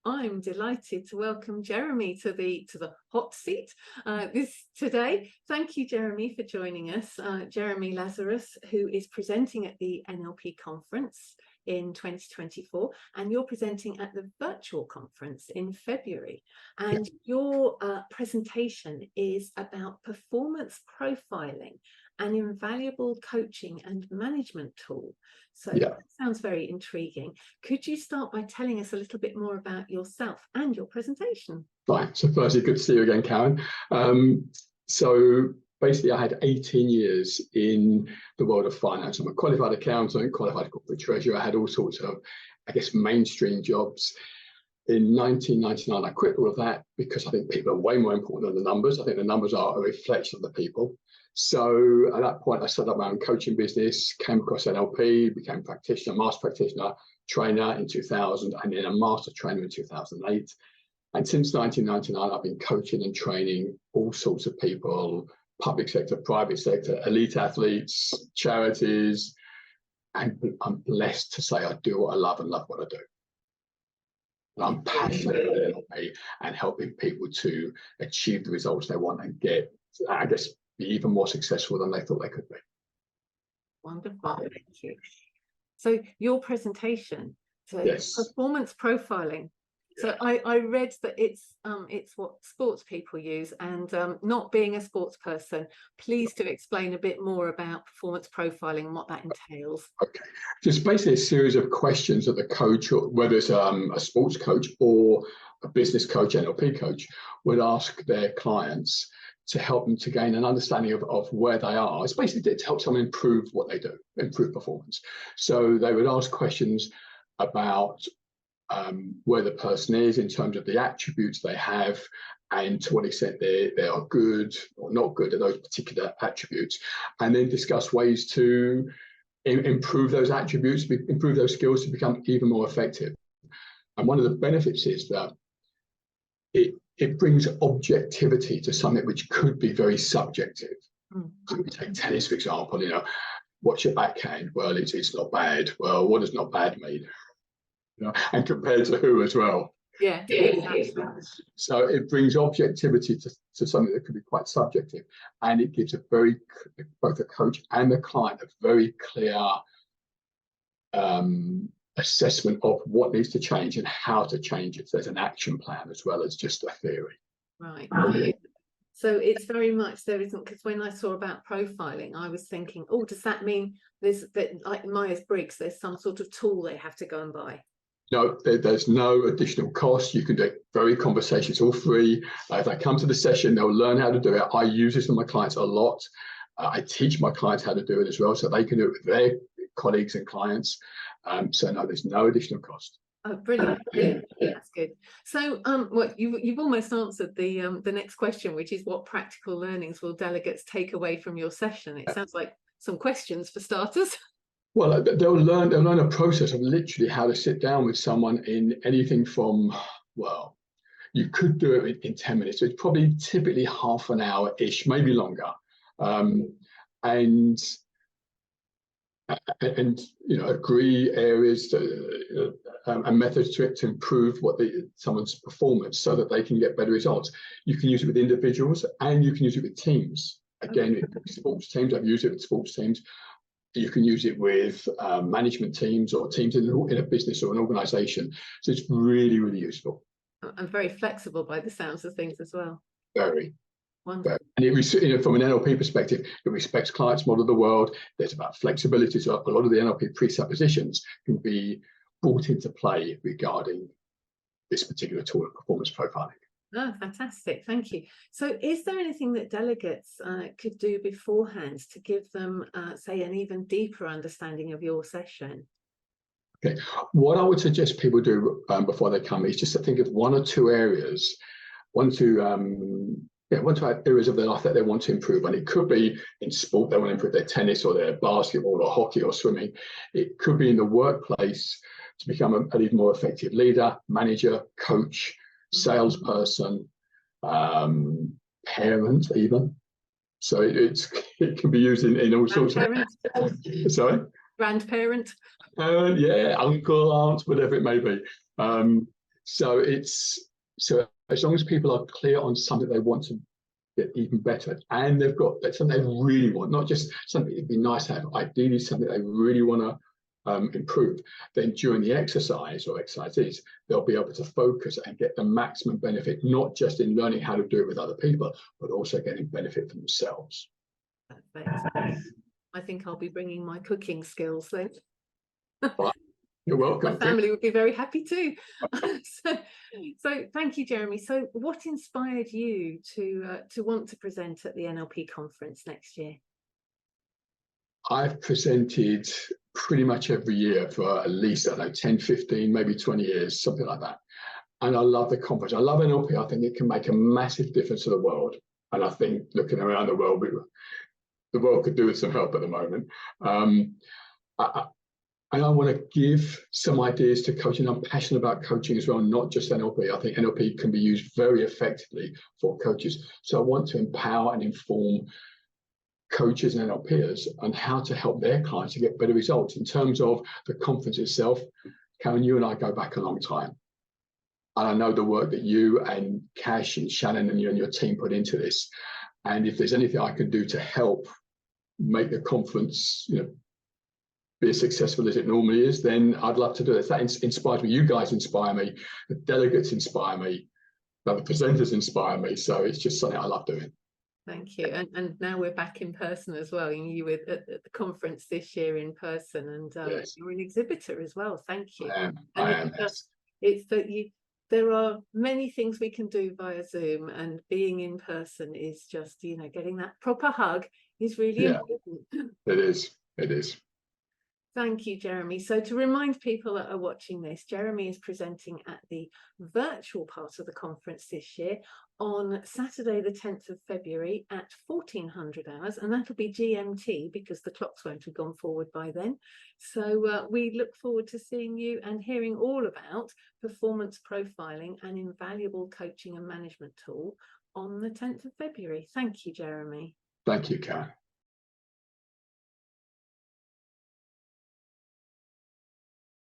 I'm delighted to welcome Jeremy to the hot seat today. Thank you, Jeremy, for joining us. Jeremy Lazarus, who is presenting at the NLP conference in 2024, and you're presenting at the virtual conference in February. And your presentation is about performance profiling, an invaluable coaching and management tool. So that sounds very intriguing. Could you start by telling us a little bit more about yourself and your presentation? Right. So firstly, good to see you again, Karen. So basically, I had 18 years in the world of finance. I'm a qualified accountant, qualified corporate treasurer. I had all sorts of, mainstream jobs. In 1999, I quit all of that because I think people are way more important than the numbers. I think the numbers are a reflection of the people. So at that point, I set up my own coaching business, came across NLP, became practitioner, master practitioner, trainer in 2000, and then a master trainer in 2008. And since 1999, I've been coaching and training all sorts of people, public sector, private sector, elite athletes, charities. And I'm blessed to say I do what I love and love what I do. And I'm passionate about NLP and helping people to achieve the results they want and get, be even more successful than they thought they could be. Wonderful, thank you. So your presentation, performance profiling. So I read that it's what sports people use, and not being a sports person, please do explain a bit more about performance profiling and what that entails. Okay, just basically a series of questions that the coach, or whether it's a sports coach or a business coach, NLP coach, would ask their clients to help them to gain an understanding of where they are. It's basically to help someone improve what they do, improve performance. So they would ask questions about where the person is in terms of the attributes they have and to what extent they are good or not good at those particular attributes, and then discuss ways to improve those attributes, improve those skills to become even more effective. And one of the benefits is that it brings objectivity to something which could be very subjective. So we take tennis, for example, what's your backhand? Well, it's not bad. Well, what does not bad mean? And compared to who as well? Yeah. So it brings objectivity to something that could be quite subjective, and it gives both the coach and the client a very clear assessment of what needs to change and how to change it. So there's an action plan as well as just a theory. Right. So it's very much, there isn't, because when I saw about profiling, I was thinking, oh, does that mean like Myers-Briggs, there's some sort of tool they have to go and buy? No, there's no additional cost. You can do it very conversational. It's all free. If they come to the session, they'll learn how to do it. I use this with my clients a lot. I teach my clients how to do it as well, so they can do it with their colleagues and clients. So no, there's no additional cost. Oh, brilliant. That's good. So you've almost answered the next question, which is what practical learnings will delegates take away from your session? It sounds like some questions for starters. Well, they'll learn a process of literally how to sit down with someone in anything from, well, you could do it in 10 minutes. So it's probably typically half an hour-ish, maybe longer. And agree areas and methods to improve someone's performance so that they can get better results. You can use it with individuals and you can use it with teams. Again, with sports teams, I've used it with sports teams. You can use it with management teams or teams in a business or an organization. So it's really, really useful. And very flexible by the sounds of things as well. Very. Wonderful. And from an NLP perspective, it respects clients' model of the world. There's about flexibility. So a lot of the NLP presuppositions can be brought into play regarding this particular tool of performance profiling. Oh, fantastic. Thank you. So is there anything that delegates could do beforehand to give them, say, an even deeper understanding of your session? Okay. What I would suggest people do before they come is just to think of one or two areas, one or two areas of their life that they want to improve. And it could be in sport, they want to improve their tennis or their basketball or hockey or swimming. It could be in the workplace to become an even more effective leader, manager, coach, salesperson, parent even. So it can be used in all sorts of. Sorry? Grandparent. Yeah, uncle, aunt, whatever it may be. So as long as people are clear on something they want to get even better at, and they've got something they really want, not just something it'd be nice to have, ideally something they really want to improve, then during the exercise or exercises, they'll be able to focus and get the maximum benefit, not just in learning how to do it with other people, but also getting benefit for themselves. Perfect. I think I'll be bringing my cooking skills then. You're welcome. My family would be very happy too. So thank you, Jeremy. So what inspired you to want to present at the NLP conference next year? I've presented pretty much every year for at least, I don't know, 10, 15, maybe 20 years, something like that. And I love the conference. I love NLP. I think it can make a massive difference to the world. And I think looking around the world, the world could do with some help at the moment. And I want to give some ideas to coaching. I'm passionate about coaching as well, not just NLP. I think NLP can be used very effectively for coaches. So I want to empower and inform coaches and NLPers on how to help their clients to get better results. In terms of the conference itself, Karen, you and I go back a long time. And I know the work that you and Cash and Shannon and you and your team put into this. And if there's anything I can do to help make the conference, be as successful as it normally is, then I'd love to do it. That inspires me. You guys inspire me. The delegates inspire me. The presenters inspire me. So it's just something I love doing. Thank you. And now we're back in person as well. You were at the conference this year in person, and Yes. you're an exhibitor as well. Thank you. I am. It's that there are many things we can do via Zoom, and being in person is just, getting that proper hug is really important. It is. It is. Thank you, Jeremy. So to remind people that are watching this, Jeremy is presenting at the virtual part of the conference this year on Saturday, the 10th of February at 1400 hours, and that'll be GMT because the clocks won't have gone forward by then. So we look forward to seeing you and hearing all about performance profiling, an invaluable coaching and management tool on the 10th of February. Thank you, Jeremy. Thank you, Karen.